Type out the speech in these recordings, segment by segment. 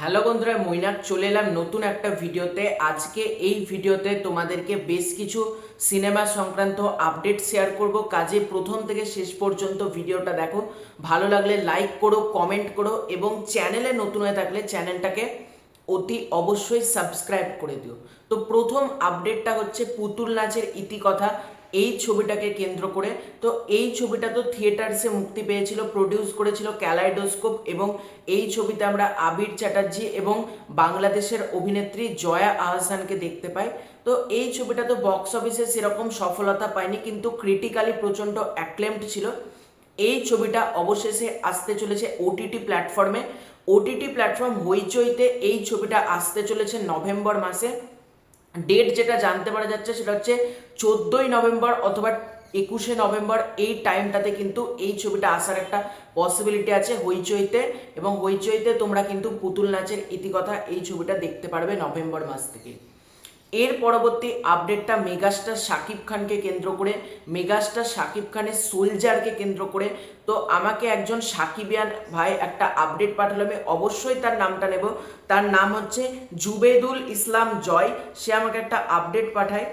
Hello বন্ধুরা, মৈনাক চলে এলাম নতুন একটা ভিডিওতে। আজকে এই ভিডিওতে তোমাদেরকে বেশ কিছু সিনেমা সংক্রান্ত আপডেট শেয়ার করব। কাজে প্রথম থেকে শেষ পর্যন্ত ভিডিওটা দেখো। ভালো লাগলে লাইক করো, কমেন্ট করো এবং চ্যানেলে নতুন হয়ে থাকলে চ্যানেলটাকে অতি অবশ্যই সাবস্ক্রাইব করে দিও। তো প্রথম আপডেটটা হচ্ছে পুতুল নাচের ইতিকথা, এই ছবিটাকে কেন্দ্র করে। তো এই ছবিটা তো থিয়েটার্সে মুক্তি পেয়েছিল, প্রডিউস করেছিল ক্যালাইডোস্কোপ এবং এই ছবিতে আমরা আবির চ্যাটার্জি এবং বাংলাদেশের অভিনেত্রী জয়া আহসানকে দেখতে পাই। তো এই ছবিটা তো বক্স অফিসে সেরকম সফলতা পায়নি, কিন্তু ক্রিটিক্যালি প্রচণ্ড অ্যাক্লেমড ছিল। এই ছবিটা অবশেষে আসতে চলেছে ওটিটি প্ল্যাটফর্মে। ওটিটি প্ল্যাটফর্ম হইচইতে এই ছবিটা আসতে চলেছে নভেম্বর মাসে। ডেট যেটা জানতে পারা যাচ্ছে সেটা হচ্ছে 14ই নভেম্বর অথবা 21শে নভেম্বর। এই টাইমটাতে কিন্তু এই ছবিটা আসার একটা পসিবিলিটি আছে হইচইতে, এবং হইচইতে তোমরা কিন্তু পুতুল নাচের ইতিকথা এই ছবিটা দেখতে পারবে নভেম্বর মাস থেকে। এর পরবর্তী আপডেটটা মেগাস্টার শাকিব খানকে কেন্দ্র করে, মেগাস্টার শাকিব খানের সোলজারকে কেন্দ্র করে। তো আমাকে একজন সাকিবিয়ান ভাই একটা আপডেট পাঠালো, আমি অবশ্যই তার নামটা নেব। তার নাম হচ্ছে জুবেদুল ইসলাম জয়। সে আমাকে একটা আপডেট পাঠায়,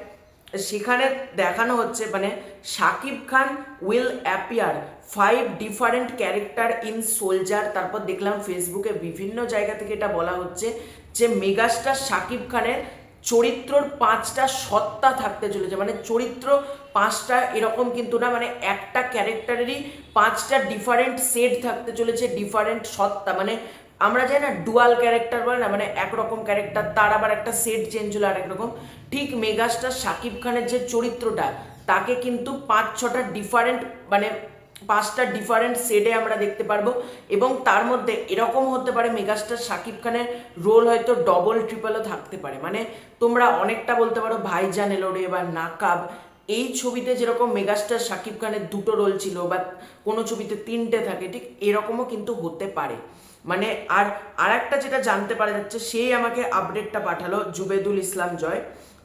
সেখানে দেখানো হচ্ছে মানে Shakib Khan will appear 5 different character in soldier. তারপর দেখলাম ফেসবুকে বিভিন্ন জায়গা থেকে এটা বলা হচ্ছে যে মেগাস্টার শাকিব খানের চরিত্রর 5টা সত্তা থাকতে চলেছে। মানে চরিত্র 5টা এরকম কিন্তু না, মানে একটা ক্যারেক্টারেরই 5টা ডিফারেন্ট সেট থাকতে চলেছে, ডিফারেন্ট সত্তা। মানে আমরা জানি না ডুয়াল ক্যারেক্টার বলে না, মানে একরকম ক্যারেক্টার তার আবার একটা সেট চেঞ্জ হলো আরেক রকম। ঠিক মেগাস্টার শাকিব খানের যে চরিত্রটা তাকে কিন্তু 5-6টা ডিফারেন্ট মানে 5টা ডিফারেন্ট সেটে আমরা দেখতে পারবো। এবং তার মধ্যে এরকম হতে পারে মেগাস্টার শাকিব খানের রোল হয়তো ডবল ট্রিপলও থাকতে পারে। মানে তোমরা অনেকটা বলতে পারো ভাইজান এলো রে বা নাকাব, এই ছবিতে যেরকম মেগাস্টার শাকিব খানের 2টো রোল ছিল বা কোনো ছবিতে 3টে থাকে, ঠিক এরকমও কিন্তু হতে পারে। মানে আর একটা যেটা জানতে পারা যাচ্ছে, সেই আমাকে আপডেটটা পাঠালো জুবেদুল ইসলাম জয়,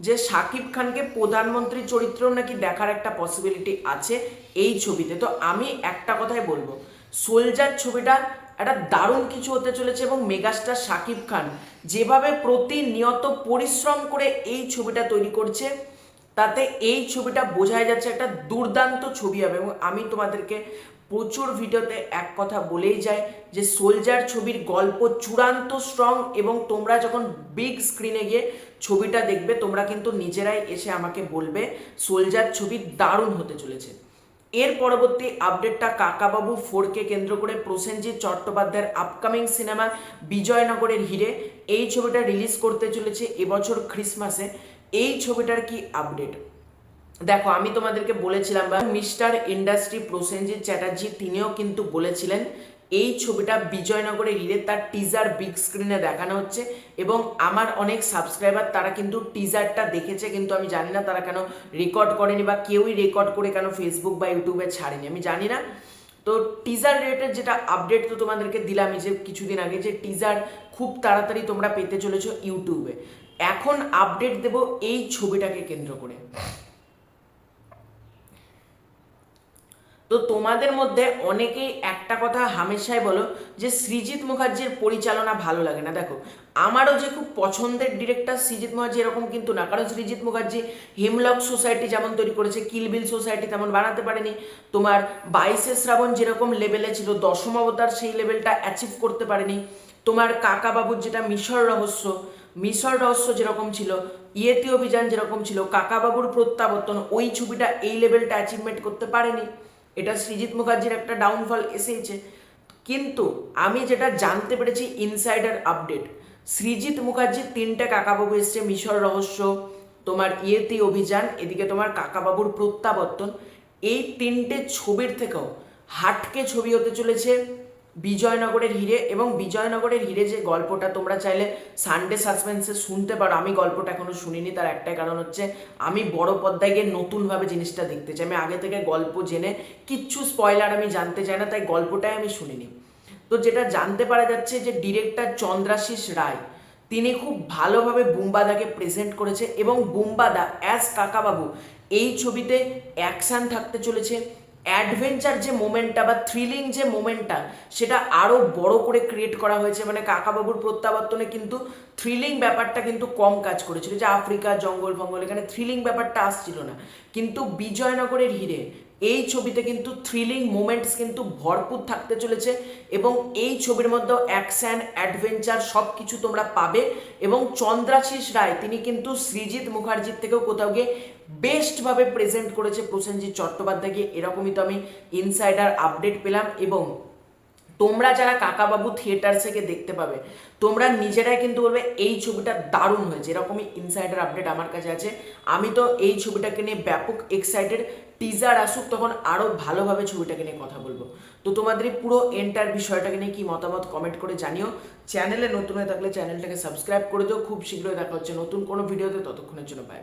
যে শাকিব খানকে প্রধানমন্ত্রী চরিত্রেও নাকি দেখার একটা পসিবিলিটি আছে এই ছবিতে। তো আমি একটা কথাই বলবো, সোলজার ছবিটা একটা দারুণ কিছু হতে চলেছে এবং মেগাস্টার শাকিব খান যেভাবে প্রতিনিয়ত পরিশ্রম করে এই ছবিটা তৈরি করছে, তাতে এই ছবিটা বোঝাই যাচ্ছে একটা দুর্দান্ত ছবি হবে। এবং আমি তোমাদেরকে প্রচুর ভিডিওতে এক কথা বলেই যাই যে সোলজার ছবির গল্প চূড়ান্ত স্ট্রং, এবং তোমরা যখন বিগ স্ক্রিনে গিয়ে ছবিটা দেখবে তোমরা কিন্তু নিজেরাই এসে আমাকে বলবে সোলজার ছবি দারুণ হতে চলেছে। এর পরবর্তী আপডেটটা কাকাবাবু 4কে কেন্দ্র করে প্রসেনজিৎ চট্টোপাধ্যায়ের আপকামিং সিনেমা বিজয়নগরের হিরে, এই ছবিটা রিলিজ করতে চলেছে এবছর ক্রিসমাসে। এই ছবিটার কি আপডেট দেখো, আমি তোমাদেরকে বলেছিলাম বা মিস্টার ইন্ডাস্ট্রি প্রসেনজিৎ চ্যাটার্জি তিনিও কিন্তু বলেছিলেন এই ছবিটা বিজয়নগরের হিরে, তার টিজার বিগ স্ক্রিনে দেখানো হচ্ছে। এবং আমার অনেক সাবস্ক্রাইবার তারা কিন্তু টিজারটা দেখেছে, কিন্তু আমি জানি না তারা কেন রেকর্ড করেনি বা কেউই রেকর্ড করে কেন ফেসবুক বা ইউটিউবে ছাড়েনি, আমি জানি না। তো টিজার রিলেটেড যেটা আপডেট তো তোমাদেরকে দিলাম এই যে কিছুদিন আগে, যে টিজার খুব তাড়াতাড়ি তোমরা পেতে চলেছো ইউটিউবে। এখন আপডেট দেব এই ছবিটাকে কেন্দ্র করে। তো তোমাদের মধ্যে অনেকেই একটা কথা হামেশাই বলো যে সৃজিত মুখার্জির পরিচালনা ভালো লাগে না। দেখো, আমারও যে খুব পছন্দের ডিরেক্টর সৃজিত মুখার্জি এরকম কিন্তু না, কারণ সৃজিত মুখার্জি হেমলক সোসাইটি যেমন তৈরি করেছে, কিলবিল সোসাইটি তেমন বানাতে পারেনি। তোমার 22শে শ্রাবণ যেরকম লেভেলে ছিল, দশম অবতার সেই লেভেলটা অ্যাচিভ করতে পারেনি। তোমার কাকাবাবুর যেটা মিশর রহস্য যেরকম ছিল, ইয়েতি অভিযান যেরকম ছিল, কাকাবাবুর প্রত্যাবর্তন, ওই ছবিটা এই লেভেলটা অ্যাচিভমেন্ট করতে পারেনি। এটা সৃজিত মুখার্জির একটা ডাউনফল এসেছে। কিন্তু আমি যেটা জানতে পেরেছি ইনসাইডার আপডেট, সৃজিত মুখার্জির 3টে কাকাবাবু এসছে, মিশর রহস্য, তোমার ইয়েতি অভিযান, এদিকে তোমার কাকাবাবুর প্রত্যাবর্তন। এই 3টে ছবির থেকেও হাটকে ছবি হতে চলেছে বিজয়নগরের হিরে। এবং বিজয়নগরের হিরে যে গল্পটা তোমরা চাইলে সানডে সাসপেন্সে শুনতে পারো, আমি গল্পটা এখনো শুনিনি। তার একটাই কারণ হচ্ছে আমি বড় পর্দায় গিয়ে নতুনভাবে জিনিসটা দেখতে চাই। আমি আগে থেকে গল্প জেনে কিচ্ছু স্পয়লার আমি জানতে চাই না, তাই গল্পটাই আমি শুনিনি। তো যেটা জানতে পারা যাচ্ছে যে ডিরেক্টর চন্দ্রাশিস রায় তিনি খুব ভালোভাবে বুম্বাদাকে প্রেজেন্ট করেছে, এবং বুম্বাদা অ্যাজ কাকাবাবু এই ছবিতে অ্যাকশান থাকতে চলেছে, অ্যাডভেঞ্চার যে মোমেন্টটা বা থ্রিলিং যে মোমেন্টটা সেটা আরও বড় করে ক্রিয়েট করা হয়েছে। মানে কাকাবাবুর প্রত্যাবর্তনে কিন্তু থ্রিলিং ব্যাপারটা কিন্তু কম কাজ করেছিল, যে আফ্রিকা জঙ্গল ফঙ্গল এখানে থ্রিলিং ব্যাপারটা আসছিল না, কিন্তু বিজয়নগরের হিরে এই ছবিতে কিন্তু থ্রিলিং মোমেন্টস কিন্তু ভরপুর থাকতে চলেছে এবং এই ছবির মধ্যে অ্যাকশন অ্যাডভেঞ্চার সব কিছু তোমরা পাবে। এবং চন্দ্রাশিস রায় তিনি কিন্তু সৃজিত মুখার্জির থেকেও কোথাও গিয়ে বেস্টভাবে প্রেজেন্ট করেছে প্রসেনজিৎ চট্টোপাধ্যায়কে, এরকমই তো আমি ইনসাইডার আপডেট পেলাম। এবং তোমরা যারা কাকাবাবু থিয়েটার থেকে দেখতে পাবে তোমরা নিজেরাই কিন্তু বলবে এই ছবিটা দারুণ হয়েছে, এরকমই ইনসাইডার আপডেট আমার কাছে আছে। আমি তো এই ছবিটাকে নিয়ে ব্যাপক এক্সাইটেড, টিজার আসুক তখন আরও ভালোভাবে ছবিটাকে নিয়ে কথা বলবো। তো তোমাদের এই পুরো এন্টার বিষয়টাকে নিয়ে কি মতামত কমেন্ট করে জানিও। চ্যানেলে নতুন হয়ে থাকলে চ্যানেলটাকে সাবস্ক্রাইব করে দিও। খুব শীঘ্রই দেখা হচ্ছে নতুন কোনো ভিডিওতে, ততক্ষণের জন্য বাই।